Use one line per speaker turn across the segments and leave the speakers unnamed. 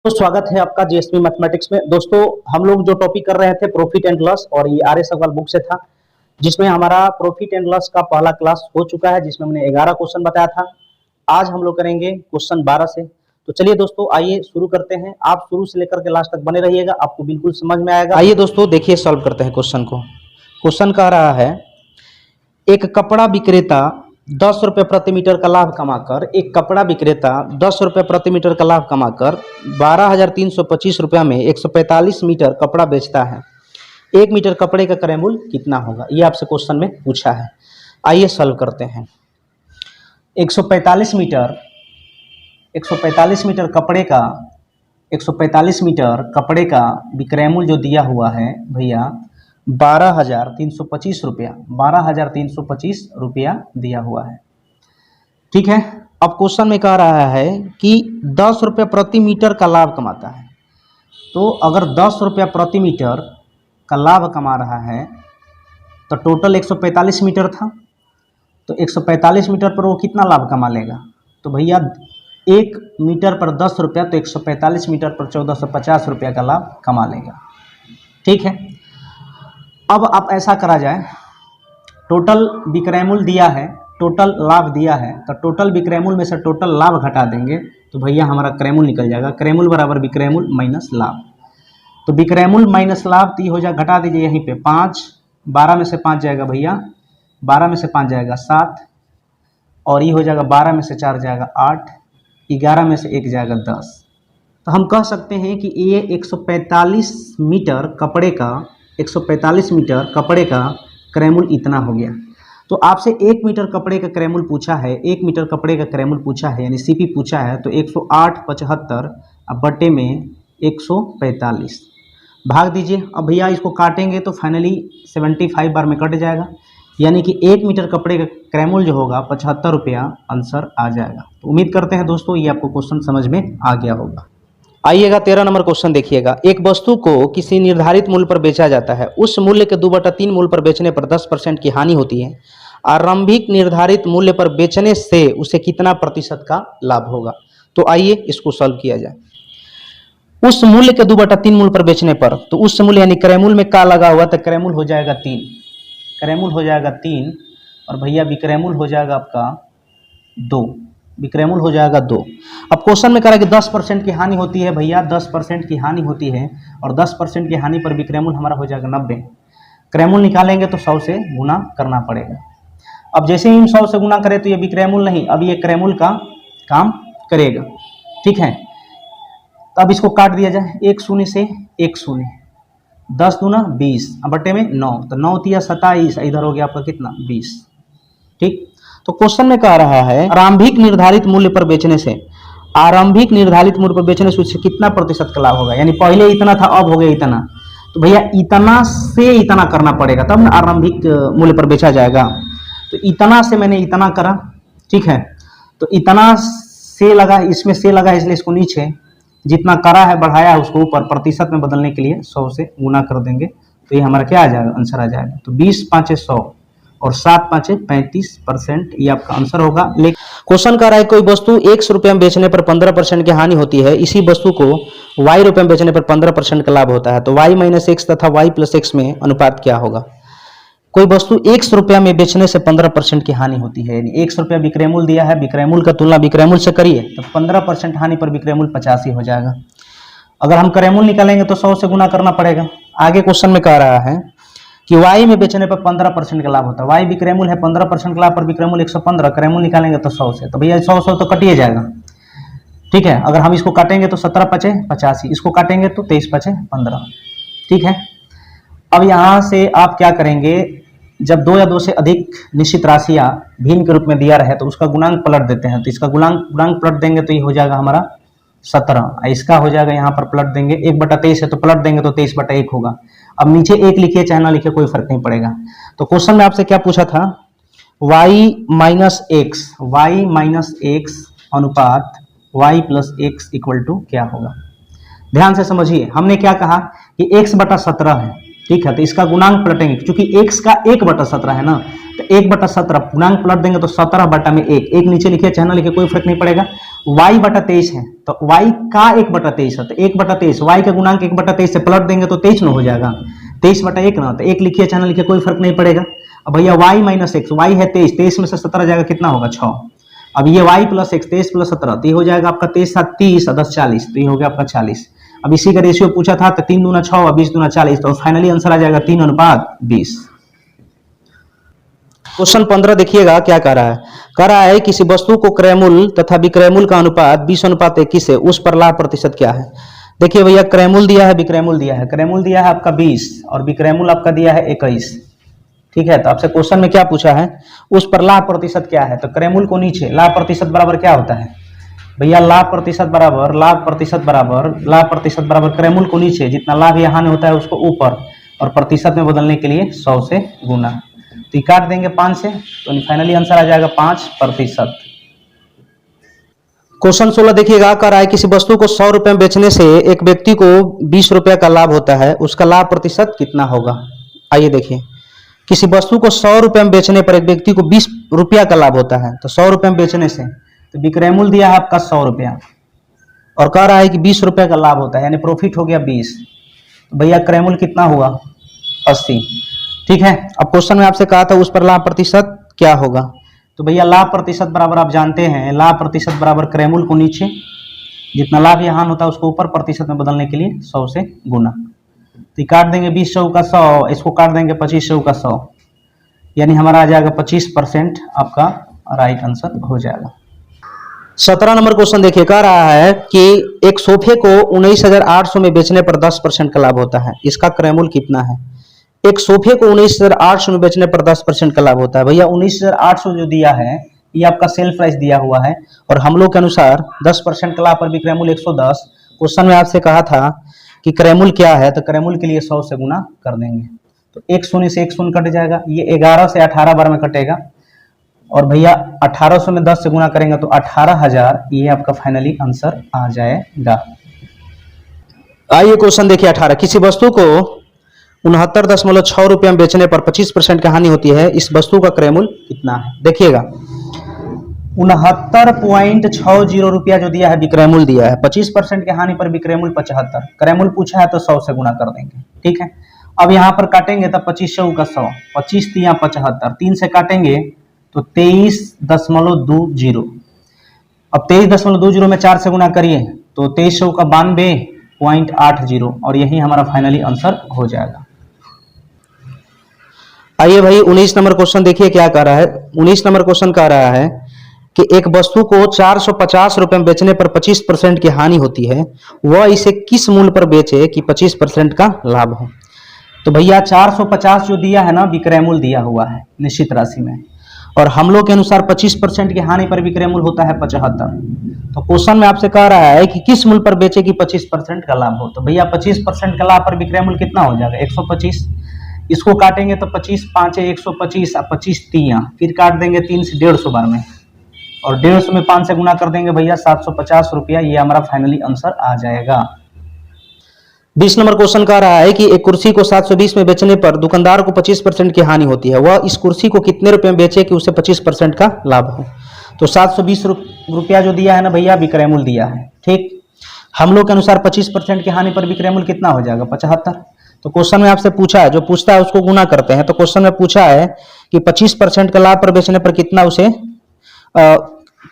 तो स्वागत है आपका जीएसपी मैथमेटिक्स में। दोस्तों हम लोग जो टॉपिक कर रहे थे प्रॉफिट एंड लॉस, और ये आर एस अग्रवाल बुक से था, जिसमें हमारा प्रॉफिट एंड लॉस का पहला क्लास हो चुका है, जिसमें हमने 11 क्वेश्चन बताया था। आज हम लोग करेंगे क्वेश्चन 12 से। तो चलिए दोस्तों आइए शुरू करते हैं। आप शुरू से लेकर के लास्ट तक बने रहिएगा, आपको बिल्कुल समझ में आएगा। आइए दोस्तों देखिए, सॉल्व करते हैं क्वेश्चन को। क्वेश्चन कह रहा है, एक कपड़ा विक्रेता 10 रुपये प्रति मीटर का लाभ कमाकर 12,325 रुपया में 145 मीटर कपड़ा बेचता है। 1 मीटर कपड़े का क्रय मूल्य कितना होगा, ये आपसे क्वेश्चन में पूछा है। आइए सॉल्व करते हैं। 145 मीटर कपड़े का विक्रय मूल्य जो दिया हुआ है भैया 12,325 रुपया दिया हुआ है। ठीक है। अब क्वेश्चन में कह रहा है कि 10 रुपये प्रति मीटर का लाभ कमाता है। तो अगर 10 रुपया प्रति मीटर का लाभ कमा रहा है तो टोटल 145 मीटर था, तो 145 मीटर पर वो कितना लाभ कमा लेगा? तो भैया 1 मीटर पर 10 रुपया, तो 145 मीटर पर 1450 रुपया का लाभ कमा लेगा। ठीक है। अब आप ऐसा करा जाए, टोटल विक्रय मूल्य दिया है, टोटल लाभ दिया है, तो टोटल विक्रय मूल्य में से टोटल लाभ घटा देंगे तो भैया हमारा क्रय मूल्य निकल जाएगा। क्रय मूल्य बराबर विक्रय मूल्य माइनस लाभ। तो विक्रय मूल्य माइनस लाभ तो ये हो जाएगा, घटा दीजिए यहीं पे 5, 12 में से 5 जाएगा भैया, 12 में से 5 जाएगा 7, और ये हो जाएगा 12 में से 4 जाएगा 8, 11 में से 1 जाएगा 10। तो हम कह सकते हैं कि ये 145 मीटर कपड़े का क्रय मूल्य इतना हो गया। तो आपसे 1 मीटर कपड़े का क्रय मूल्य पूछा है, 1 मीटर कपड़े का क्रय मूल्य पूछा है, यानी सीपी पूछा है। तो 108.75 अब बटे में 145 भाग दीजिए। अब भैया इसको काटेंगे तो फाइनली 75 बार में कट जाएगा, यानी कि 1 मीटर कपड़े का क्रय मूल्य जो होगा 75 रुपया आंसर आ जाएगा। तो उम्मीद करते हैं दोस्तों ये आपको क्वेश्चन समझ में आ गया होगा। आइएगा 13 नंबर क्वेश्चन देखिएगा। एक वस्तु को किसी निर्धारित मूल्य पर बेचा जाता है, उस मूल्य के 2/3 मूल्य पर बेचने पर 10% की हानि होती है। आरंभिक निर्धारित मूल्य पर बेचने से उसे कितना प्रतिशत का लाभ होगा? तो आइए इसको सॉल्व किया जाए। उस मूल्य के 2/3 मूल्य पर बेचने पर, तो उस मूल्य यानी क्रय मूल्य में का लगा हुआ, तो क्रय मूल्य हो जाएगा 3, क्रय मूल्य हो जाएगा 3, और भैया विक्रय मूल्य हो जाएगा आपका 2, विक्रय मूल्य हो जाएगा 2। अब क्वेश्चन में कह रहा है कि 10% की हानि होती है भैया, 10% की हानि होती है, और 10% की हानि पर विक्रय मूल्य हमारा हो जाएगा 90। क्रय मूल्य निकालेंगे तो 100 से गुना करना पड़ेगा। अब जैसे ही हम 100 से गुना करें तो ये विक्रय मूल्य नहीं, अब ये क्रय मूल्य का काम करेगा। ठीक है। तो अब इसको काट दिया जाए, 1 शून्य से 1 शून्य, 10 दूना 20, अब बटे में 9, तो 9 तिया 27, इधर हो गया आपका कितना 20। ठीक। तो क्वेश्चन में कह रहा है आरंभिक निर्धारित मूल्य पर बेचने से उससे कितना प्रतिशत का लाभ होगा, यानी पहले इतना था अब हो गया इतना। तो भैया इतना से इतना करना पड़ेगा तब ना आरंभिक मूल्य पर बेचा जाएगा। तो इतना से मैंने इतना करा। ठीक है। तो इतना से लगा, इसमें से लगा इसलिए इसको नीचे, जितना करा है बढ़ाया है उसको ऊपर, प्रतिशत में बदलने के लिए 100 से गुना कर देंगे तो ये हमारा क्या आ जाएगा, आंसर आ जाएगा। तो 20 5 100 और 7 5 35%, ये आपका आंसर होगा। लेकिन क्वेश्चन कह रहा है कोई वस्तु 100 रुपये में बेचने पर 15% की हानि होती है, इसी वस्तु को y रुपये में बेचने पर 15% का लाभ होता है। तो y - x तथा y + x में अनुपात क्या होगा? कोई वस्तु 100 रुपया में बेचने से 15% की हानि होती है, यानी 100 रुपया विक्रय मूल्य दिया है, विक्रय मूल्य का तुलना विक्रय मूल्य से करिए तो 15% हानि पर विक्रय मूल्य 85 हो जाएगा। अगर हम क्रय मूल्य निकालेंगे तो 100 से गुना करना पड़ेगा। आगे क्वेश्चन में कह रहा है कि y में बेचने पर 15% का लाभ होता है। y विक्रय मूल्य है, 15% का लाभ पर विक्रय मूल्य 115, क्रय मूल्य निकालेंगे तो 100 से, तो भैया 100 तो कटिए जाएगा। ठीक है। अगर हम इसको काटेंगे तो 17 5 85, इसको काटेंगे तो 23 5 15। ठीक है। अब यहाँ से आप क्या करेंगे, जब 2 या 2 से अधिक निश्चित राशियाँ भिन्न के रूप में दिया रहे तो उसका गुणांक पलट देते हैं। तो इसका गुणांक पलट देंगे तो ये हो जाएगा हमारा 17, इसका हो जाएगा यहाँ पर पलट देंगे 1/23 है तो पलट देंगे तो 23/1 होगा। अब नीचे 1 लिखिए चाहे ना लिखिए कोई फर्क नहीं पड़ेगा। तो क्वेश्चन में आपसे क्या पूछा था, y - x अनुपात y + x = क्या होगा? ध्यान से समझिए, हमने क्या कहा कि x/17 है, ठीक है, तो इसका गुणांक पलटेंगे क्योंकि x का 1/17 है ना, तो 1/17 पूर्णांक पलट देंगे तो 17 बटा में 1, एक नीचे लिखे चाहे ना लिखे कोई फर्क नहीं पड़ेगा। y/23 है तो y का 1/23 है, तो 1/23 y का गुणांक 1/23 से पलट देंगे तो 23 न हो जाएगा, 23/1 ना, तो एक लिखिए चाहे ना लिखिए कोई फर्क नहीं पड़ेगा। अब भैया y माइनस एक्स, y है 23, 23 में से 17 जाएगा कितना होगा 6। अब ये y प्लस एक्स 23 प्लस 17 तो ये हो जाएगा आपका 23 7 30 और 10 40, तो ये हो गया आपका 40। अब इसी का रेशियो पूछा था तो 3 दूना 6 और 20 दूना 40, तो फाइनली आंसर आ जाएगा 3:20। क्वेश्चन 15 देखिएगा क्या कह रहा है। कह रहा है किसी वस्तु को क्रय मूल्य तथा विक्रय मूल्य का अनुपात 20:21 है, उस पर लाभ प्रतिशत क्या है। देखिए भैया क्रय मूल्य दिया है, विक्रय मूल्य दिया है। क्रय मूल्य दिया है आपका 20 और विक्रय मूल्य आपका दिया है 21, ठीक है। तो आपसे क्वेश्चन में क्या पूछा है, उस पर लाभ प्रतिशत क्या है। तो क्रय मूल्य को नीचे, लाभ प्रतिशत बराबर क्या होता है भैया, लाभ प्रतिशत बराबर क्रय मूल्य को नीचे, जितना लाभ यहाँ में होता है उसको ऊपर, और प्रतिशत में बदलने के लिए 100 से गुना। तो ये काट देंगे 5 से, तो फाइनली आंसर आ जाएगा 5%। क्वेश्चन 16 देखिएगा, कह रहा है किसी वस्तु को 100 रुपए में बेचने से एक व्यक्ति को 20 रुपया का लाभ होता है, उसका लाभ प्रतिशत कितना होगा। आइए देखिए, किसी वस्तु को 100 रुपए में बेचने पर एक व्यक्ति को 20 रुपया का लाभ होता है, तो 100 रुपए में बेचने से, तो विक्रय मूल्य दिया है आपका 100 रुपया और कह रहा है कि 20 रुपये का लाभ होता है, यानी प्रॉफिट हो गया 20, तो भैया क्रय मूल्य कितना हुआ 80, ठीक है। अब क्वेश्चन में आपसे कहा था उस पर लाभ प्रतिशत क्या होगा। तो भैया लाभ प्रतिशत बराबर आप जानते हैं, लाभ प्रतिशत बराबर क्रय मूल्य को नीचे, जितना लाभ यहाँ होता है उसको ऊपर, प्रतिशत में बदलने के लिए 100 से गुना। तो काट देंगे 20 100 का 100, इसको काट देंगे 25 100 का 100, यानी हमारा आ जाएगा 25% आपका राइट आंसर हो जाएगा। 17 नंबर क्वेश्चन देखिए, कह रहा है कि एक सोफे को 19,800 में बेचने पर 10% का लाभ होता है, इसका क्रय मूल्य कितना है। एक सोफे को 19,800 में बेचने पर 10% का लाभ होता है। भैया 19,800 जो दिया है ये आपका सेल प्राइस दिया हुआ है और हम लोग के अनुसार 10% का लाभ पर विक्रय मूल्य 110। क्वेश्चन में आपसे कहा था कि क्रय मूल्य क्या है, तो क्रय मूल्य के लिए 100 से गुना कर देंगे, तो एक शून्य से एक शून्य कट जाएगा, ये 11 से 18 बार में कटेगा, और भैया 1800 में 10 से गुना करेंगे तो 18,000, ये आपका फाइनली आंसर आ जाएगा। आइए क्वेश्चन देखिए 18, किसी वस्तु को 69.6 रुपये में बेचने पर 25% की हानि होती है, इस वस्तु का क्रय मूल्य कितना है। देखिएगा 69.60 रुपया जो दिया है विक्रय मूल्य दिया है, 25% की हानि पर विक्रय मूल्य 75, क्रय मूल्य पूछा है तो 100 से गुना कर देंगे, ठीक है। अब यहाँ पर काटेंगे तब 25 100 का 100, 25 3 75, 3 से काटेंगे तो 23.20। अब 23.20 में 4 से गुना करिए तो 2300 का 92.80, और यही हमारा फाइनली आंसर हो जाएगा। आइए भाई 19 नंबर क्वेश्चन देखिए क्या कह रहा है। 19 नंबर क्वेश्चन कह रहा है कि एक वस्तु को 450 रुपए में बेचने पर 25% की हानि होती है, वह इसे किस मूल्य पर बेचे कि 25% का लाभ हो। तो भैया 450 जो दिया है ना विक्रय मूल्य दिया हुआ है निश्चित राशि में, और हम लोग के अनुसार 25% की हानि पर विक्रय मूल्य होता है 75। तो क्वेश्चन में आपसे कह रहा है कि किस मूल्य पर बेचे कि 25% का लाभ हो। तो भैया 25% का लाभ पर विक्रय मूल्य कितना हो जाएगा 125, इसको काटेंगे तो 25 5 125 और 25 3, फिर काट देंगे 3 से 150 बार में, और 150 में 5 से गुना कर देंगे भैया 750 रुपया, ये हमारा फाइनली आंसर आ जाएगा। 20 नंबर क्वेश्चन कह रहा है कि एक कुर्सी को 720 में बेचने पर दुकानदार को 25% की हानि होती है, वह इस कुर्सी को कितने रुपए में बेचे कि उसे 25% का लाभ हो। तो 720 रुपया जो दिया है ना भैया विक्रय मूल्य दिया है, ठीक। हम लोग के अनुसार 25% की हानि पर विक्रय मूल्य कितना हो जाएगा 75। तो क्वेश्चन में आपसे पूछा है, जो पूछता है उसको गुना करते हैं। तो क्वेश्चन में पूछा है कि 25% का लाभ पर बेचने पर कितना उसे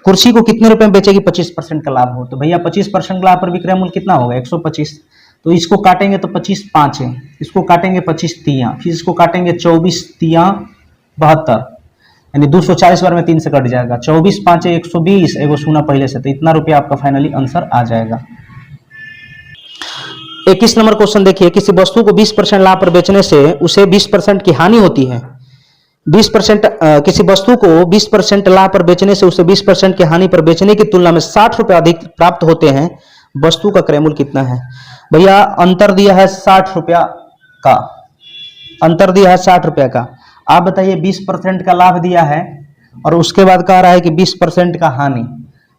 कुर्सी को कितने रुपए में बेचेगी 25% का लाभ हो। तो भैया 25% का लाभ पर विक्रय मूल्य कितना होगा 125, तो इसको काटेंगे तो 25 5 है, इसको काटेंगे 25 3, फिर इसको काटेंगे 24 3 72, यानी 240 बार में 3 से कट जाएगा, 24 5 120, एगो शून्य पहले से, तो इतना रुपया आपका फाइनली आंसर आ जाएगा। 21 नंबर क्वेश्चन देखिए, किसी वस्तु को 20% लाभ पर बेचने से उसे 20% की हानि होती है। 20% किसी वस्तु को 20% लाभ पर बेचने से उसे 20% की हानि पर बेचने की तुलना में 60 रुपये अधिक प्राप्त होते हैं, वस्तु का क्रय मूल्य कितना है। भैया अंतर दिया है 60 रुपया का, अंतर दिया है 60 रुपया का। आप बताइए 20% का लाभ दिया है और उसके बाद कह रहा है कि 20% का हानि,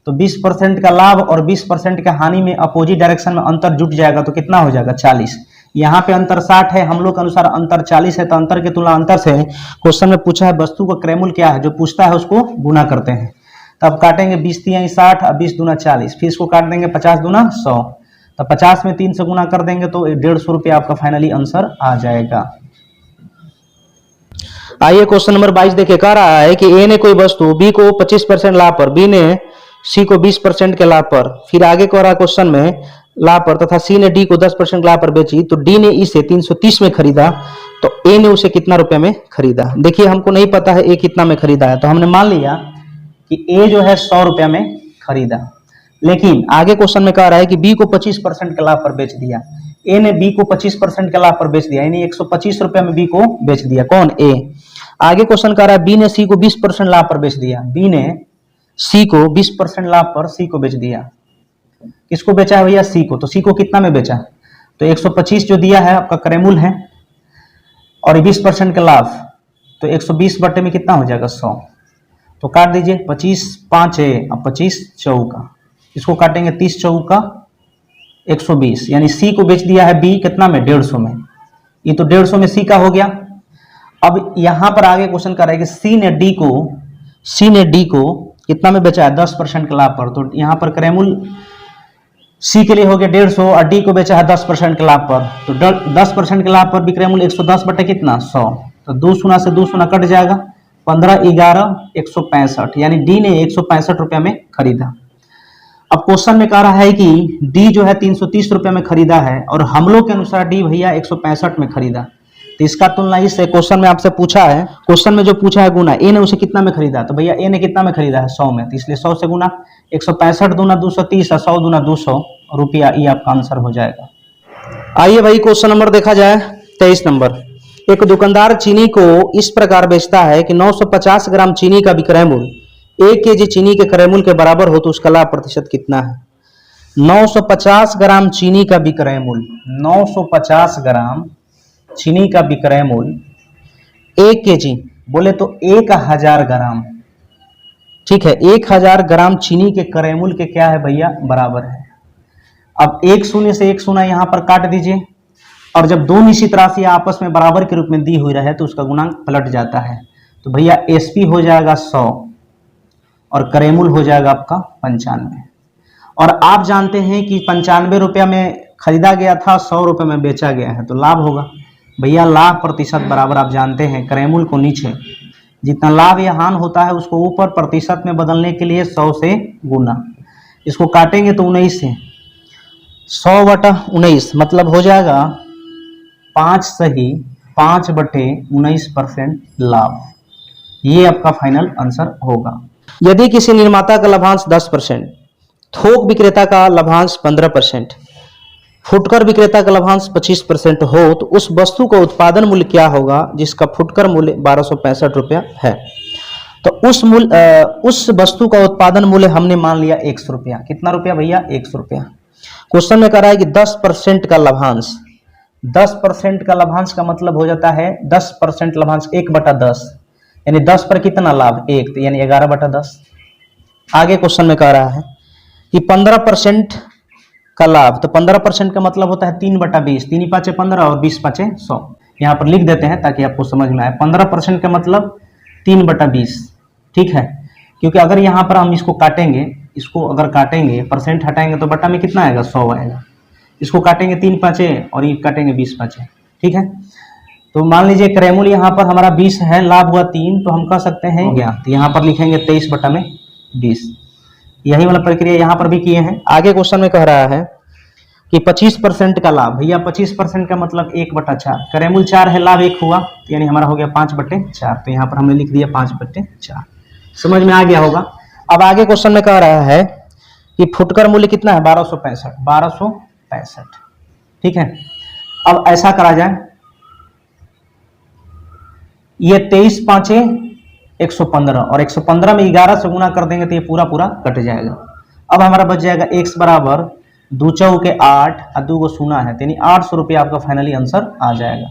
तो 20% का लाभ और 20% का हानि में अपोजिट डायरेक्शन में अंतर जुट जाएगा तो कितना हो जाएगा 40, यहाँ पे अंतर 60 है, हम लोग के अनुसार अंतर 40 है, तो अंतर के तुलना अंतर से क्वेश्चन में पूछा है वस्तु का क्रयमूल्य क्या है, जो पूछता है उसको गुना करते हैं। तब काटेंगे 20 3 60 और 20 दूना 40, फिर इसको काट देंगे 50 दूना 100, तो 50 में 3 से गुना कर देंगे तो 150 रुपया आपका फाइनली आंसर आ जाएगा। आइए क्वेश्चन नंबर 22 देखिए, कह रहा है कि ए ने कोई वस्तु बी को 25% लाभ पर, बी ने सी को 20% के लाभ पर, फिर आगे कह रहा है क्वेश्चन में लाभ पर, तथा सी ने डी को 10% लाभ पर बेची, तो डी ने इसे 330 में खरीदा, तो ए ने उसे कितना रुपए में खरीदा। देखिए हमको नहीं पता है ए कितना में खरीदा है, तो हमने मान लिया कि ए जो है 100 रुपया में खरीदा, लेकिन आगे क्वेश्चन में कह रहा है कि बी को 25% के लाभ पर बेच दिया। ए ने बी को 25% के लाभ पर बेच दिया, यानी 125 रुपया में बी को बेच दिया। कौन? ए। आगे क्वेश्चन कह रहा है बी ने सी को 20% लाभ पर बेच दिया, बी ने सी को 20% लाभ पर सी को बेच दिया। किसको बेचा है भैया? सी को। तो सी को कितना में बेचा? तो 125 जो दिया है आपका क्रयमूल्य है, और 20% के लाभ, तो 120 बटे में कितना हो जाएगा? 100। तो काट दीजिए, 25 5 है और 25 चौका, इसको काटेंगे 30 चौका 120, यानी सी को बेच दिया है बी कितना में? 150 में। ये तो 150 में सी का हो गया। अब यहां पर आगे क्वेश्चन कर रहा है कि सी ने डी को कितना में बेचा है? 10% के लाभ पर। तो यहां पर क्रयमूल्य सी के लिए हो गया 150 और डी को बेचा है 10% के लाभ पर, तो 10% के लाभ पर भी क्रयमूल्य 110 बटे कितना? 100। तो 2 शून्य से 2 शून्य कट जाएगा, 15 11 165, यानी डी ने 165 रुपया में खरीदा। अब क्वेश्चन में कह रहा है कि डी जो है 330 रुपये में खरीदा है, और हम लोग के अनुसार डी भैया 165 में खरीदा। तो इसका तुलना इससे क्वेश्चन में आपसे पूछा है, क्वेश्चन में जो पूछा है गुना, ए ने उसे कितना में खरीदा, तो भैया ए ने कितना में खरीदा है? 100 में, तो इसलिए 100 से गुना, 165 दूना 230 और 100 दूना 200 रुपया, ये आपका आंसर हो जाएगा। आइए भाई क्वेश्चन नंबर देखा जाए 23 नंबर। एक दुकानदार चीनी को इस प्रकार बेचता है कि 950 ग्राम चीनी का विक्रय मूल्य 1 केजी चीनी के क्रय मूल्य के बराबर हो, तो उसका लाभ प्रतिशत कितना है? 950 ग्राम चीनी का विक्रय मूल्य, 950 ग्राम चीनी का विक्रय मूल्य 1 केजी बोले तो 1000 ग्राम, ठीक है, 1000 ग्राम चीनी के क्रय मूल्य के क्या है भैया? बराबर है। अब 1 शून्य से 1 शून्य यहां पर काट दीजिए, और जब दो निश्चित राशि आपस में बराबर के रूप में दी हुई रहे तो उसका गुणांक पलट जाता है। तो भैया एसपी हो जाएगा 100 और क्रय मूल्य हो जाएगा आपका 95। और आप जानते हैं कि 95 रुपया में खरीदा गया था, 100 रुपये में बेचा गया है, तो लाभ होगा भैया। लाभ प्रतिशत बराबर आप जानते हैं क्रय मूल्य को नीचे, जितना लाभ या हानि होता है उसको ऊपर प्रतिशत में बदलने के लिए 100 से गुना, इसको काटेंगे तो 19 से, 100 बटा 19 मतलब हो जाएगा 5 सही 5 बटे 19% लाभ। ये आपका फाइनल आंसर होगा। यदि किसी निर्माता का लाभांश 10%, थोक विक्रेता का लाभांश 15%, फुटकर विक्रेता का लाभांश 25% हो, तो उस वस्तु का उत्पादन मूल्य क्या होगा जिसका फुटकर मूल्य 1265 रुपया है? तो उस वस्तु का उत्पादन मूल्य हमने मान लिया 100 रुपया। कितना रुपया भैया? 100 रुपया। क्वेश्चन में कह रहा है कि 10% का लाभांश, 10% का लाभांश का मतलब हो जाता है 10% लाभांश 1/10, यानी 10 पर कितना लाभ? 1, तो यानी 11/10। आगे क्वेश्चन में कह रहा है कि 15% का लाभ, तो 15% का मतलब होता है 3/20, 3 5 15 और 20 5 100। यहाँ पर लिख देते हैं ताकि आपको समझ में आए। 15% का मतलब 3/20, ठीक है, क्योंकि अगर यहाँ पर हम इसको काटेंगे, इसको अगर काटेंगे परसेंट हटाएंगे तो बटा में कितना आएगा? 100 आएगा। इसको काटेंगे 3 5 और ये काटेंगे 20 5, ठीक है। तो मान लीजिए क्रय मूल्य यहाँ पर हमारा 20 है, लाभ हुआ 3, तो हम कह सकते हैं क्या? तो यहाँ पर लिखेंगे 23/20। यही वाला प्रक्रिया यहाँ पर भी किए हैं। आगे क्वेश्चन में कह रहा है कि 25% का लाभ, भैया 25% का मतलब 1/4, क्रय मूल्य 4 है, लाभ 1 हुआ, यानी हमारा हो गया 5/4। तो यहाँ पर हमने लिख दिया 5/4। समझ में आ गया होगा। अब आगे क्वेश्चन में कह रहा है कि फुटकर मूल्य कितना है? 1265, ठीक है। अब ऐसा करा जाए, ये 23 5 115 और 115 में 11 से गुना कर देंगे तो ये पूरा पूरा कट जाएगा। अब हमारा बच जाएगा x बराबर 2 चौके 8 और 2 गो शून्य है, यानी 800 रुपया आपका फाइनली आंसर आ जाएगा।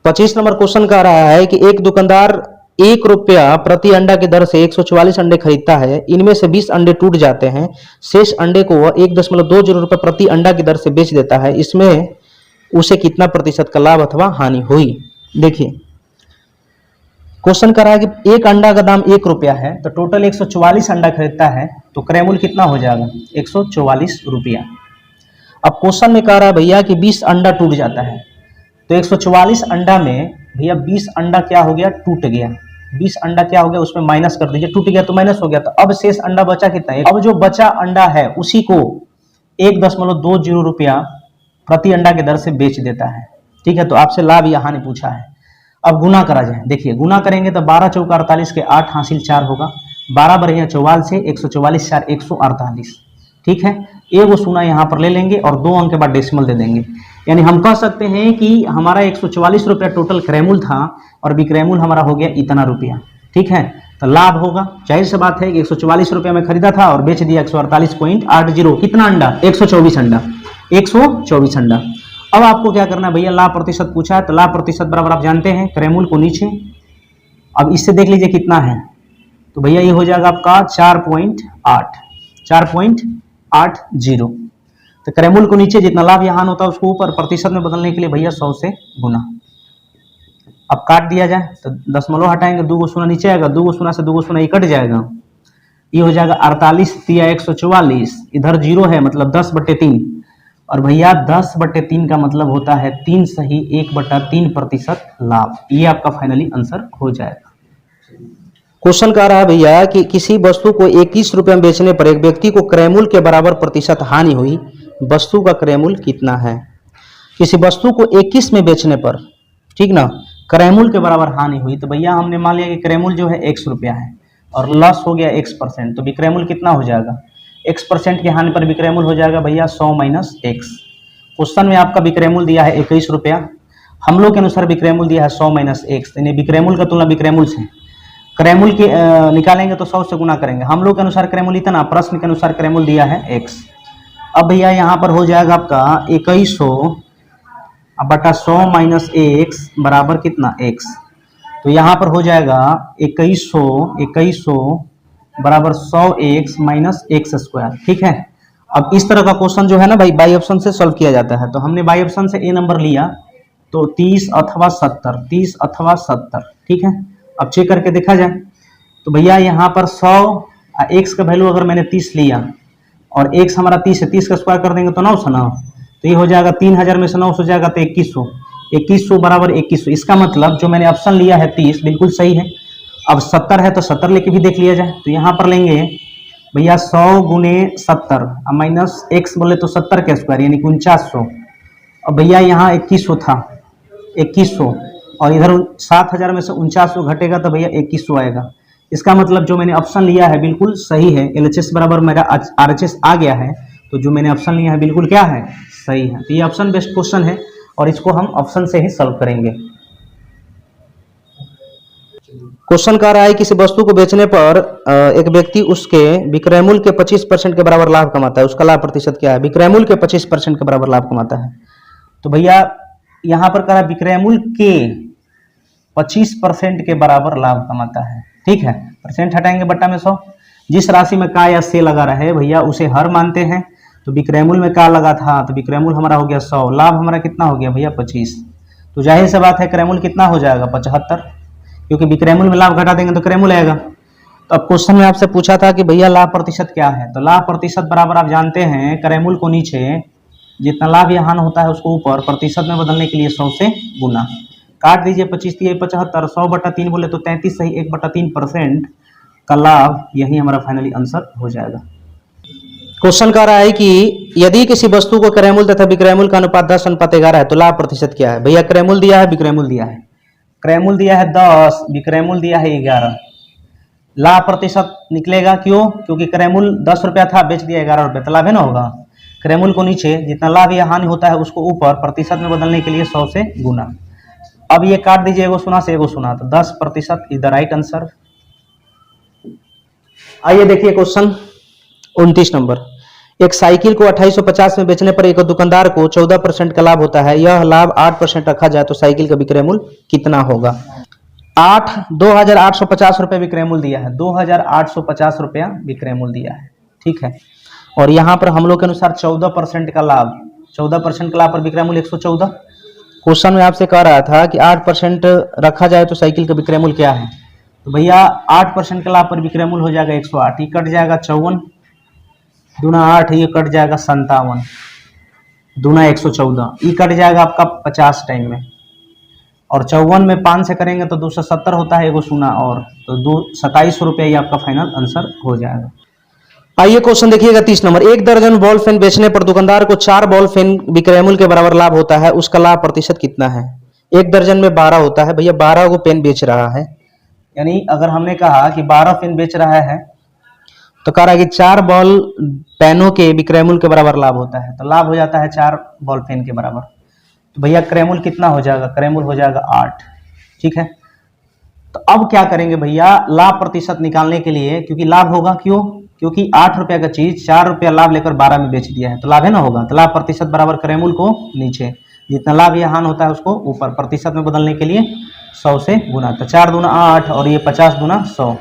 25 नंबर क्वेश्चन कह रहा है कि एक दुकानदार ₹1 प्रति अंडा की दर से 144 अंडे खरीदता है, इनमें से 20 अंडे टूट जाते हैं, शेष अंडे को वह ₹1.20 प्रति अंडा की दर से बेच देता है, इसमें उसे कितना प्रतिशत का लाभ अथवा हानि हुई। देखिए क्वेश्चन कर रहा है कि एक अंडा का दाम ₹1 है, तो टोटल 144 अंडा खरीदता है, तो क्रय मूल्य कितना हो जाएगा ₹144। अब क्वेश्चन में कह रहा है भैया कि 20 अंडा टूट जाता है, तो 144 अंडा में भैया 20 अंडा क्या हो गया, टूट गया। 20 अंडा क्या हो गया, उसमें माइनस कर दीजिए, टूट गया तो माइनस हो गया, तो अब शेष अंडा बचा कितना है। अब जो बचा अंडा है उसी को ₹1.20 प्रति अंडा की दर से बेच देता है। ठीक है, तो आपसे लाभ या हानि पूछा है। अब गुना करा जाए, देखिए गुना करेंगे तो 12 चौका 48 के 8 हासिल 4 होगा, 12 बढ़िया 44 से 144 4 148। ठीक है, एगो शून्य यहाँ पर ले लेंगे और 2 अंक के बाद डेसिमल दे देंगे, यानी हम कह सकते हैं कि हमारा ₹144 टोटल क्रय मूल्य था और विक्रय मूल्य हमारा हो गया इतना रुपया। ठीक है, तो लाभ होगा, जाहिर सी बात है कि ₹144 में खरीदा था और बेच दिया 148.80। कितना अंडा, 124 अंडा, 124 अंडा। अब आपको क्या करना है भैया, लाभ प्रतिशत पूछा है, तो लाभ प्रतिशत बराबर आप जानते हैं क्रय मूल्य को नीचे। अब इससे देख लीजिए कितना है, तो भैया ये हो जाएगा आपका 4.80। तो क्रय मूल्य को नीचे, जितना लाभ यहाँ होता है उसको ऊपर, प्रतिशत में बदलने के लिए भैया 100 से गुना। अब काट दिया जाए तो दशमलव हटाएंगे, 2 शून्य नीचे आएगा, 2 शून्य से 2 शून्य कट जाएगा, ये हो जाएगा 48 तिया 144, इधर 0 है मतलब 10/3, और भैया 10/3 का मतलब होता है 3 सही 1/3% लाभ। ये आपका फाइनली आंसर हो जाएगा। क्वेश्चन कह रहा है भैया कि किसी वस्तु को ₹21 में बेचने पर एक व्यक्ति को क्रय मूल्य के बराबर प्रतिशत हानि हुई, वस्तु का क्रय मूल्य कितना है। किसी वस्तु को 21 में बेचने पर, ठीक ना, क्रय मूल्य के बराबर हानि हुई, तो भैया हमने मान लिया कि क्रय मूल्य जो है ₹1 है और लॉस हो गया X%, तो विक्रय मूल्य कितना हो जाएगा, X% की हानि पर विक्रय मूल्य हो जाएगा भैया 100 - X। क्वेश्चन में आपका विक्रय मूल्य दिया है ₹21, हम लोग के अनुसार विक्रय मूल्य दिया है 100 - X, यानी विक्रय मूल्य का तुलना विक्रय मूल्य से, क्रय मूल्य के निकालेंगे तो 100 से गुना करेंगे। हम लोग के अनुसार क्रय मूल्य इतना, प्रश्न के अनुसार क्रय मूल्य दिया है X। अब भैया यहाँ पर हो जाएगा आपका 2100/100 - X बराबर कितना, X। तो यहाँ पर हो जाएगा 2100 बराबर 100X - X²। ठीक है, अब इस तरह का क्वेश्चन जो है ना भाई बाई ऑप्शन से सॉल्व किया जाता है, तो हमने बाई ऑप्शन से ए नंबर लिया, तो 30 अथवा 70। ठीक है, अब चेक करके देखा जाए तो भैया यहाँ पर 100 X का वैल्यू अगर मैंने 30 लिया और X हमारा 30 है, 30 का स्क्वायर कर देंगे तो 900, तो ये हो जाएगा 3000 में से 900 जाएगा तो 2100 बराबर 2100। इसका मतलब जो मैंने ऑप्शन लिया है 30 बिल्कुल सही है। अब 70 है तो 70 लेके भी देख लिया जाए, तो यहाँ पर लेंगे भैया 100 × 70 माइनस X बोले तो 70 का स्क्वायर यानी 4900। अब भैया यहाँ 2100 था, 2100 और इधर 7000 में से 4900 घटेगा तो भैया 2100 आएगा। इसका मतलब जो मैंने ऑप्शन लिया है बिल्कुल सही है, LHS बराबर मेरा RHS आ गया है, तो जो मैंने ऑप्शन लिया है बिल्कुल क्या है, सही है। तो ये ऑप्शन बेस्ड क्वेश्चन है और इसको हम ऑप्शन से ही सॉल्व करेंगे। क्वेश्चन कह रहा है किसी वस्तु को बेचने पर एक व्यक्ति उसके विक्रय मूल्य के 25% के बराबर लाभ कमाता है, उसका लाभ प्रतिशत क्या है, विक्रय मूल्य के 25% के बराबर लाभ कमाता है। तो भैया यहाँ पर कह रहा है विक्रय मूल्य के 25% के बराबर लाभ कमाता है। ठीक है, परसेंट हटाएंगे बट्टा में 100, जिस राशि में का या से लगा रहे भैया उसे हर मानते हैं, तो विक्रय मूल्य में का लगा था तो विक्रय मूल्य हमारा हो गया 100, लाभ हमारा कितना हो गया भैया 25, तो जाहिर सी बात है क्रय मूल्य कितना हो जाएगा 75, क्योंकि विक्रय मूल्य में लाभ घटा देंगे तो क्रय मूल्य आएगा। तो अब क्वेश्चन में आपसे पूछा था कि भैया लाभ प्रतिशत क्या है, तो लाभ प्रतिशत बराबर आप जानते हैं क्रय मूल्य को नीचे, जितना लाभ या हानि होता है उसको ऊपर, प्रतिशत में बदलने के लिए 100 से गुना। काट दीजिए 25 × 75, 100/3 बोले तो 33 सही 1/3% का लाभ, यही हमारा फाइनली आंसर हो जाएगा। क्वेश्चन कह रहा है कि यदि किसी वस्तु को क्रय मूल्य तथा विक्रय मूल्य का अनुपात 10:11 है तो लाभ प्रतिशत क्या है। भैया क्रय मूल्य दिया है, विक्रय मूल्य दिया है, क्रय मूल्य दिया है 10, विक्रय मूल्य दिया है 11, लाभ प्रतिशत निकलेगा क्यों, क्योंकि क्रय मूल्य 10 रुपया था, बेच दिया 11 रुपये, तो लाभ है ना होगा। क्रय मूल्य को नीचे, जितना लाभ या हानि होता है उसको ऊपर, प्रतिशत में बदलने के लिए 100 से गुना। अब ये काट दीजिए एगो सुना से एगो सुना, तो 10% इज द राइट आंसर। आइए देखिए क्वेश्चन 29 नंबर। एक साइकिल को 2850 में बेचने पर एक दुकानदार को 14% का लाभ होता है, यह लाभ 8% रखा जाए तो साइकिल का विक्रय मूल्य कितना होगा। 8 2,850 रुपये विक्रय मूल्य दिया है, 2,850 रुपया विक्रय मूल्य दिया है, ठीक है। और यहाँ पर हम लोग के अनुसार 14% का लाभ, 14% का लाभ पर विक्रय मूल्य 114। क्वेश्चन में आपसे कह रहा था कि 8% रखा जाए तो साइकिल का विक्रय मूल्य क्या है, तो भैया 8% का लाभ पर विक्रय मूल्य हो जाएगा 108, ये कट जाएगा 54 दूना 8, ये कट जाएगा 57 दूना 114, ये कट जाएगा आपका 50 टाइम में, और 54 में 5 से करेंगे तो 270 होता है, एगो सुना और तो 2700 रुपया ये आपका फाइनल आंसर हो जाएगा। आइए क्वेश्चन देखिएगा 30 नंबर, 1 दर्जन बॉल पेन बेचने पर दुकानदार को 4 बॉल पेन विक्रय मूल्य के बराबर लाभ होता है, उसका लाभ प्रतिशत कितना है। 1 दर्जन में 12 होता है, भैया 12 को पेन बेच रहा है, यानी अगर हमने कहा कि 12 पेन बेच रहा है तो कह रहा है कि 4 बॉल पेनों के विक्रय मूल्य के बराबर लाभ होता है, तो लाभ हो जाता है 4 बॉल पेन के बराबर। तो भैया क्रय मूल्य कितना हो जाएगा, क्रय मूल्य हो जाएगा 8, ठीक है। तो अब क्या करेंगे भैया, लाभ प्रतिशत निकालने के लिए, क्योंकि लाभ होगा, क्यों, क्योंकि 8 रुपया का चीज 4 रुपया लाभ लेकर 12 में बेच दिया है, तो लाभ है ना होगा, तो लाभ प्रतिशत बराबर क्रय मूल्य को नीचे, जितना लाभ या हानि होता है उसको ऊपर, प्रतिशत में बदलने के लिए 100 से गुना, तो 4 दूना 8 और ये 50 दूना 100,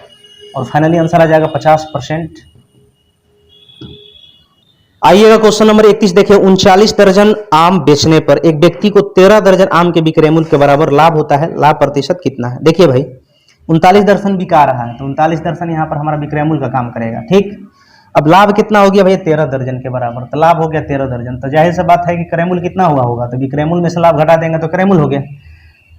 और फाइनली आंसर आ जाएगा 50%। आइएगा क्वेश्चन नंबर 31 देखिए, 39 दर्जन आम बेचने पर एक व्यक्ति को 13 दर्जन आम के विक्रय मूल्य के बराबर लाभ होता है, लाभ प्रतिशत कितना है। देखिए भाई 39 दर्जन बिका रहा है, तो 39 दर्जन यहाँ पर हमारा विक्रय मूल्य का काम करेगा, ठीक। अब लाभ कितना हो गया भैया, 13 दर्जन के बराबर, तो लाभ हो गया 13 दर्जन, तो जाहिर सी बात है कि क्रय मूल्य कितना हुआ होगा, तो विक्रय मूल्य में से लाभ घटा देंगे तो क्रय मूल्य हो गया।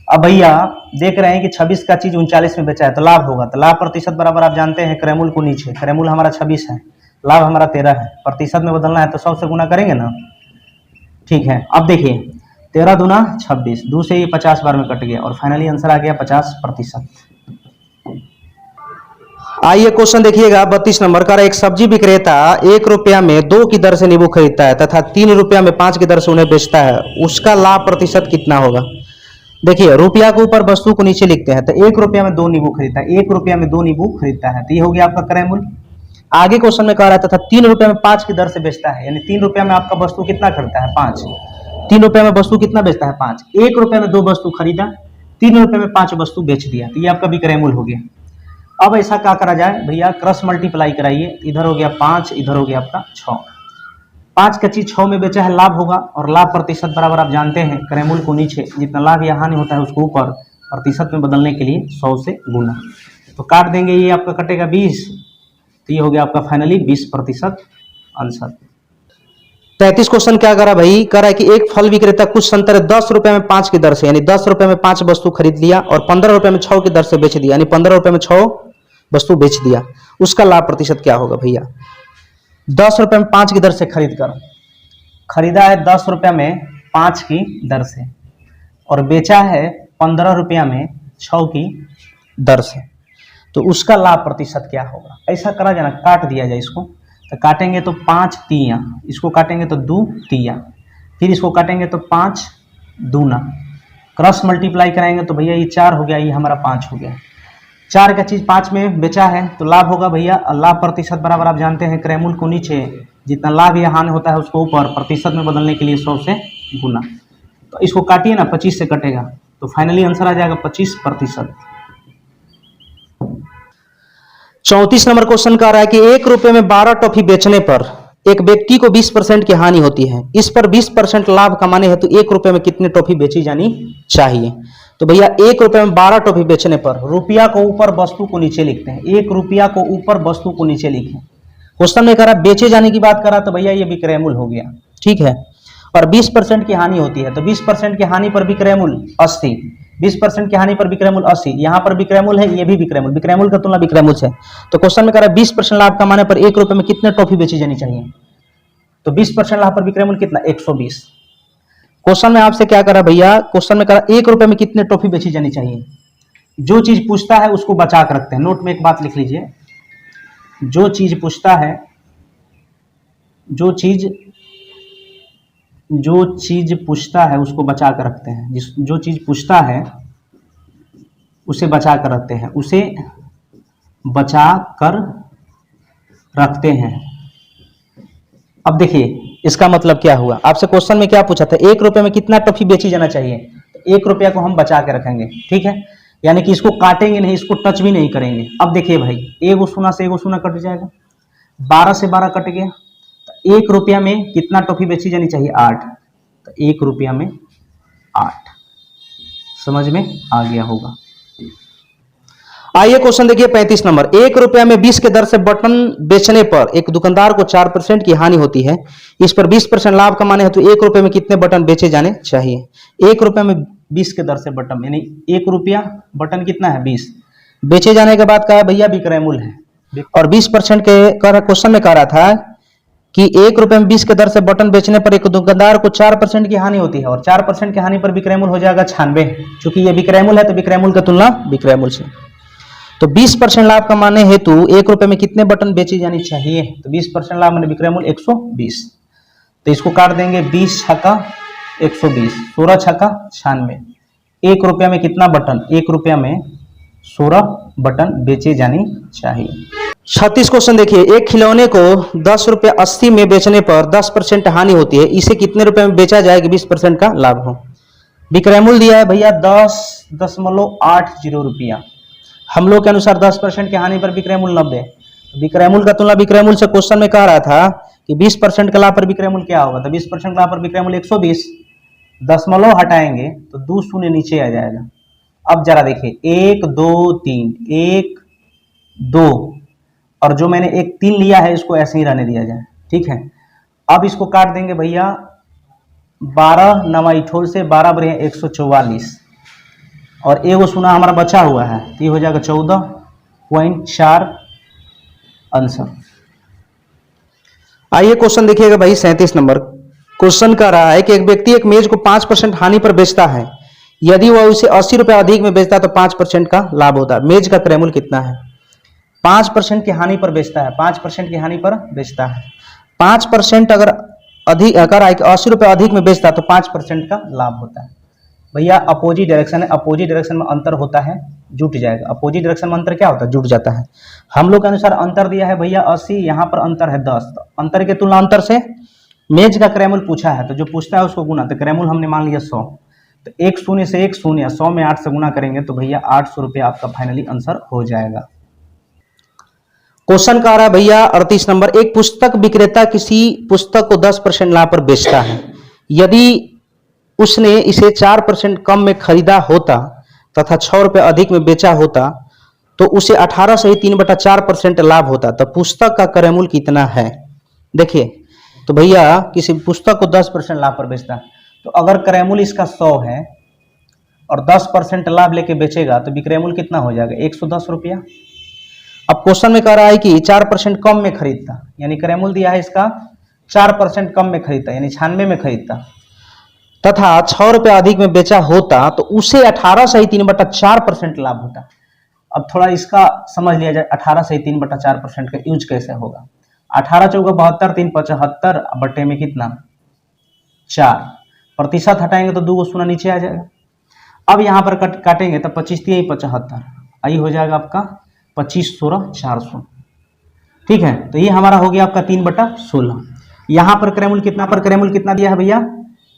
अब भैया देख रहे हैं कि 26 का चीज 39 में बेचा है, तो लाभ होगा, तो लाभ प्रतिशत बराबर आप जानते हैं क्रय मूल्य को नीचे, क्रय मूल्य हमारा 26 है, लाभ हमारा 13 है, प्रतिशत में बदलना है तो 100 से गुना करेंगे ना, ठीक है। अब देखिए 13 दूना 26, 2 से ये 50 बार में कट गया, और फाइनली आंसर आ गया 50%। आइए क्वेश्चन देखिएगा 32 नंबर का, एक सब्जी विक्रेता 1 रुपया में 2 की दर से नींबू खरीदता है तथा 3 रुपया में 5 की दर से उन्हें बेचता है, उसका लाभ प्रतिशत कितना होगा। देखिए रुपया के ऊपर वस्तु को नीचे लिखते हैं, तो 1 रुपया में 2 नींबू खरीदता है, 1 रुपया में 2 नींबू खरीदता है, तो ये हो गया आपका क्रय मूल्य। आगे क्वेश्चन में कह रहा था 3 रुपया में 5 की दर से बेचता है, यानी 3 रुपया में आपका वस्तु कितना खरीदता है, 5, 3 रुपया में वस्तु कितना बेचता है, 5, 1 रुपया में 2 वस्तु खरीदा, 3 रुपये में 5 वस्तु बेच दिया, तो ये आपका विक्रय मूल्य हो गया। अब ऐसा क्या करा जाए भैया, क्रॉस मल्टीप्लाई कराइए, इधर हो गया 5, इधर हो गया आपका 6, 5 का चीज 6 में बेचा है, लाभ होगा, और लाभ प्रतिशत बराबर आप जानते हैं क्रय मूल्य को नीचे, जितना लाभ या हानि होता है उसको ऊपर, प्रतिशत में बदलने के लिए 100 से गुना, तो काट देंगे, ये आपका कटेगा 20, तो ये हो गया आपका फाइनली 20% आंसर। 33 क्वेश्चन क्या करा भाई, कह रहा है कि एक फल विक्रेता कुछ संतरे 10 रुपए में 5 की दर से, यानी 10 रुपए में 5 वस्तु खरीद लिया और 15 रुपए में 6 की दर से बेच दिया, यानी 15 रुपए में 6 वस्तु बेच दिया, उसका लाभ प्रतिशत क्या होगा भैया। 10 रुपए में 5 की दर से खरीदा है 10 रुपया में 5 की दर से, और बेचा है 15 रुपया में 6 की दर से, तो उसका लाभ प्रतिशत क्या होगा। ऐसा करा जाए ना, काट दिया जाए इसको, तो काटेंगे तो 5 तिया, इसको काटेंगे तो 2 तिया, फिर इसको काटेंगे तो 5 दूना, क्रॉस मल्टीप्लाई कराएंगे तो भैया ये 4 हो गया, ये हमारा 5 हो गया। 4 का चीज 5 में बेचा है तो लाभ होगा भैया, लाभ प्रतिशत बराबर आप जानते हैं क्रय मूल्य को नीचे, जितना लाभ या हानि होता है उसको ऊपर, प्रतिशत में बदलने के लिए 100 से गुना, तो इसको काटिए ना, 25 से कटेगा, तो फाइनली आंसर आ जाएगा 25%। 34 नंबर क्वेश्चन कह रहा है कि 1 रुपये में 12 टॉफी बेचने पर एक व्यक्ति को 20% की हानि होती है, इस पर 20% लाभ कमाने हेतु 1 रुपये में कितने टॉफी बेची जानी चाहिए। तो भैया 1 रुपये में 12 टॉफी बेचने पर रुपया को ऊपर वस्तु को नीचे लिखते हैं, 1 रुपया को ऊपर वस्तु को नीचे लिखें। क्वेश्चन में कह रहा बेचे जाने की बात करा तो भैया ये विक्रय मूल्य हो गया, ठीक है, और 20% की हानि होती है, तो 20% की हानि पर विक्रय मूल्य 80, 20% की हानि पर विक्रय मूल्य 80, यहाँ पर विक्रय मूल्य है, ये भी विक्रय मूल्य का तुलना विक्रय मूल्य से, तो क्वेश्चन में कह रहा है 20% लाभ कमाने पर 1 रुपये में कितने टॉफी बेची जानी चाहिए। तो 20% लाभ पर विक्रय मूल्य कितना, 120। क्वेश्चन में आपसे क्या करा भैया, क्वेश्चन में कह रहा 1 रुपये में कितने टॉफी बेची जानी चाहिए। जो चीज पूछता है उसको बचा कर रखते हैं, नोट में एक बात लिख लीजिए, जो चीज पूछता है, जो चीज पूछता है उसको बचा कर रखते हैं, जो चीज पूछता है उसे बचा कर रखते हैं, उसे बचा कर रखते हैं। अब देखिए इसका मतलब क्या हुआ, आपसे क्वेश्चन में क्या पूछा था, 1 रुपये में कितना टॉफी बेची जाना चाहिए, तो 1 रुपया को हम बचा के रखेंगे, ठीक है। यानी कि इसको काटेंगे नहीं, इसको टच भी नहीं करेंगे। अब देखिए भाई, एगो शून्य से एगो शून्य कट जाएगा, 12 से 12 कट गया, तो 1 रुपया में कितना टॉफी बेची जानी चाहिए? 8। तो 1 रुपया में 8। समझ में आ गया होगा। आइए क्वेश्चन देखिए 35 नंबर। 1 रुपया में 20 के दर से बटन बेचने पर एक दुकानदार को 4% की हानि होती है। इस पर 20% लाभ कमाने हैं तो 1 रुपये में कितने बटन बेचे जाने चाहिए? 1 रुपये में 20 के दर से बटन, यानी 1 रुपया बटन कितना है? 20। बेचे जाने के बाद कहा भैया विक्रय मूल्य है, और 20% के क्वेश्चन में कह रहा था कि 1 रुपये में 20 के दर से बटन बेचने पर एक दुकानदार को 4% की हानि होती है, और 4% की हानि पर विक्रय मूल्य हो जाएगा 96। चूंकि ये विक्रय मूल्य है तो विक्रय मूल्य की तुलना विक्रय मूल्य से। तो 20% लाभ कमाने हेतु 1 रुपये में कितने बटन बेची जानी चाहिए? तो 20% लाभ मैंने विक्रय मूल्य 120। तो इसको काट देंगे, 20 छक्का 120, 16 छक्का 96। 1 रुपया में कितना बटन? 1 रुपया में 16 बटन बेचे जानी चाहिए। 36 क्वेश्चन देखिए। एक खिलौने को 10 रुपये 80 में बेचने पर 10% हानि होती है, इसे कितने रुपए में बेचा जाए कि 20% का लाभ हो? विक्रय मूल्य दिया है भैया 10.80 रुपया। हम लोग के अनुसार 10% की हानि पर विक्रय मूल्य 90। विक्रय मूल्य का तुलना विक्रय मूल्य से क्वेश्चन में कह रहा था कि 20% का लाभ पर विक्रय मूल्य क्या होगा? तो 20% लाभ पर विक्रय मूल्य 120, दशमलव हटाएंगे तो 2 शून्य नीचे आ जाएगा। अब जरा देखिए, 1 2 3, 1 2, और जो मैंने 1 3 लिया है इसको ऐसे ही रहने दिया जाए, ठीक है। अब इसको काट देंगे भैया, 12 नवा इठोल से 12 बरे 144, और एगो शून्य हमारा बचा हुआ है, तो ये हो जाएगा 14.4 आंसर। आइए क्वेश्चन देखिएगा भाई 37 नंबर। क्वेश्चन कह रहा है कि एक व्यक्ति एक मेज को 5% हानि पर बेचता है, यदि वह उसे 80 रुपये अधिक में बेचता है तो 5% का लाभ होता है। मेज का क्रय मूल्य कितना है? 5% की हानि पर बेचता है, 5% की हानि पर बेचता है। 5% अगर 80 रुपये अधिक में बेचता है तो 5% का लाभ होता है। भैया अपोजिट डायरेक्शन है, अपोजिट डायरेक्शन में अंतर होता है, जुट जाएगा। अपोजिट डायरेक्शन में अंतर क्या होता है? जुट जाता है। हम लोग के अनुसार अंतर दिया है भैया 80, यहाँ पर अंतर है 10, तो अंतर के तुलना अंतर से मेज का क्रय मूल्य पूछा है, तो जो पूछता है उसको गुना, तो क्रय मूल्य हमने मान लिया 100, तो 1 शून्य से 1 शून्य, 100 में 8 से गुना करेंगे तो भैया 800 रुपये आपका फाइनली आंसर हो जाएगा। क्वेश्चन का आ रहा है भैया 38 नंबर। एक पुस्तक विक्रेता किसी पुस्तक को 10% लाभ पर बेचता है, यदि उसने इसे 4% कम में खरीदा होता तथा 6 रुपये अधिक में बेचा होता तो उसे 18 से ही 3/4% लाभ होता, तो पुस्तक का क्रय मूल्य कितना है? देखिए, तो भैया किसी पुस्तक को 10% लाभ पर बेचता है, तो अगर क्रय मूल्य इसका 100 है और 10% लाभ लेके बेचेगा तो विक्रय मूल्य कितना हो जाएगा? 110 रुपया। अब क्वेश्चन में कह रहा है कि 4% कम में खरीदता, यानी क्रय मूल्य दिया है इसका 4% कम में खरीदता, यानी 96 में खरीदता, तथा 6 रुपये अधिक में बेचा होता तो उसे 18 से ही 3/4% लाभ होता। अब थोड़ा इसका समझ लिया जाए, 18 से ही 3/4% का यूज कैसे होगा? 18 चौका 72, 3 75 बट्टे में कितना? 4, प्रतिशत हटाएंगे तो 2 शून्य नीचे आ जाएगा। अब यहाँ पर काटेंगे तो 25 3 75, आई हो जाएगा आपका 25 16 400, ठीक है। तो ये हमारा हो गया आपका 3/16। यहाँ पर क्रय मूल्य कितना, पर क्रय मूल्य कितना दिया है भैया?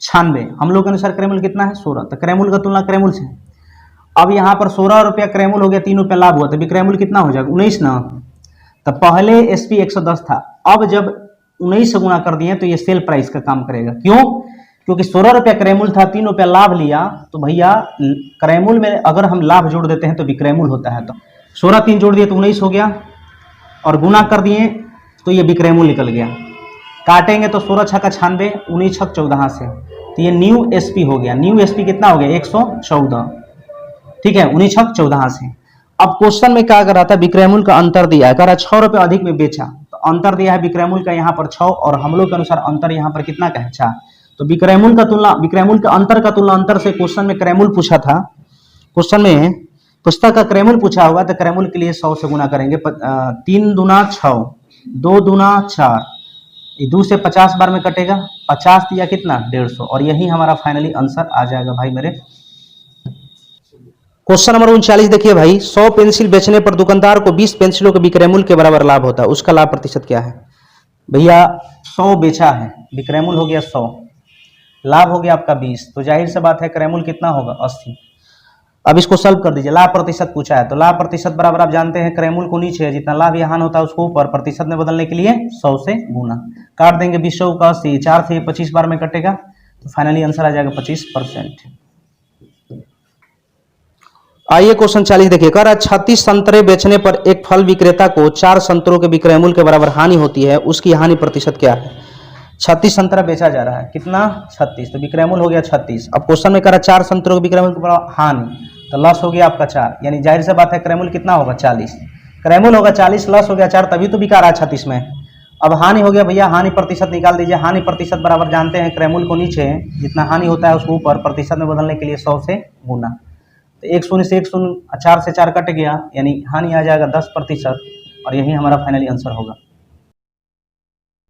96। हम लोग के अनुसार क्रय मूल्य कितना है? 16, तो क्रय मूल्य का तुलना क्रय मूल्य से। अब यहाँ पर 16 रुपया क्रय मूल्य हो गया, 3 रुपया लाभ हुआ, तो विक्रय मूल्य कितना हो जाएगा? 19 ना। तो पहले एसपी 110 था, अब जब 19 से गुना कर दिए तो ये सेल प्राइस का काम करेगा। क्यों? क्योंकि 16 रुपया क्रय मूल्य था, 3 रुपया लाभ लिया, तो भैया क्रय मूल्य में अगर हम लाभ जोड़ देते हैं तो विक्रय मूल्य होता है। तो 16 3 जोड़ दिए तो 19 हो गया, और गुना कर दिए तो ये विक्रय मूल्य निकल गया। काटेंगे तो 16 छक्का 96, 19 छक 14 से, तो ये न्यू एसपी हो गया। न्यू एसपी कितना हो गया? 114, ठीक है, 19 छक 14 से। अब क्वेश्चन में क्या कर रहा था? विक्रय मूल्य का अंतर दिया है, कह रहा 6 रुपये अधिक में बेचा, तो अंतर दिया है विक्रय मूल्य का यहाँ पर 6, और हम लोग के अनुसार अंतर यहाँ पर कितना का है? 4। तो विक्रय मूल्य का तुलना, विक्रय मूल्य का अंतर का तुलना अंतर से क्वेश्चन में क्रय मूल्य पूछा था। क्वेश्चन में पुस्तक का क्रय मूल्य पूछा होगा तो क्रय मूल्य के लिए 100 से गुना करेंगे। 3 दूना 6, 2 दूना 4, 2 से 50 बार में कटेगा, 50 दिया कितना? 150, और यही हमारा फाइनली आंसर आ जाएगा भाई मेरे। क्वेश्चन नंबर 39 देखिए भाई। 100 पेंसिल बेचने पर दुकानदार को 20 पेंसिलों के विक्रय मूल्य के बराबर लाभ होता है, उसका लाभ प्रतिशत क्या है? भैया 100 बेचा है, विक्रय मूल्य हो गया 100, लाभ हो गया आपका 20, तो जाहिर सी बात है क्रय मूल्य कितना होगा? 80। अब इसको सॉल्व कर दीजिए। लाभ प्रतिशत पूछा है तो लाभ प्रतिशत बराबर आप जानते हैं क्रयमूल्य को नीचे है, जितना लाभ या हानि होता है उसको ऊपर, प्रतिशत में बदलने के लिए 100 से गुना। काट देंगे 20 का 80, 4 से 25 बार में कटेगा तो फाइनली आंसर आ जाएगा 25%। आइए क्वेश्चन 40 देखिए, कह रहा है 36 संतरे बेचने पर एक फल विक्रेता को 4 संतरों के विक्रय मूल्य के बराबर हानि होती है, उसकी हानि प्रतिशत क्या है। 36 संतरा बेचा जा रहा है, कितना 36, तो विक्रय मूल्य हो गया 36। अब क्वेश्चन में कह रहा है 4 संतरों के विक्रय मूल्य के बराबर हानि, तो लॉस हो गया आपका 4, यानी जाहिर सी बात है क्रय मूल्य कितना होगा 40, क्रय मूल्य होगा 40, लॉस हो गया 4, तभी तो बिका रहा है 36 में। अब हानि हो गया भैया, हानि प्रतिशत निकाल दीजिए। हानि प्रतिशत बराबर जानते हैं क्रय मूल्य को नीचे, जितना हानि होता है उसको ऊपर, प्रतिशत में बदलने के लिए 100 से गुना। तो 1 शून्य से 1 शून्य, 4 से 4 कट गया, यानी हानि आ जाएगा 10%, और यही हमारा फाइनली आंसर होगा।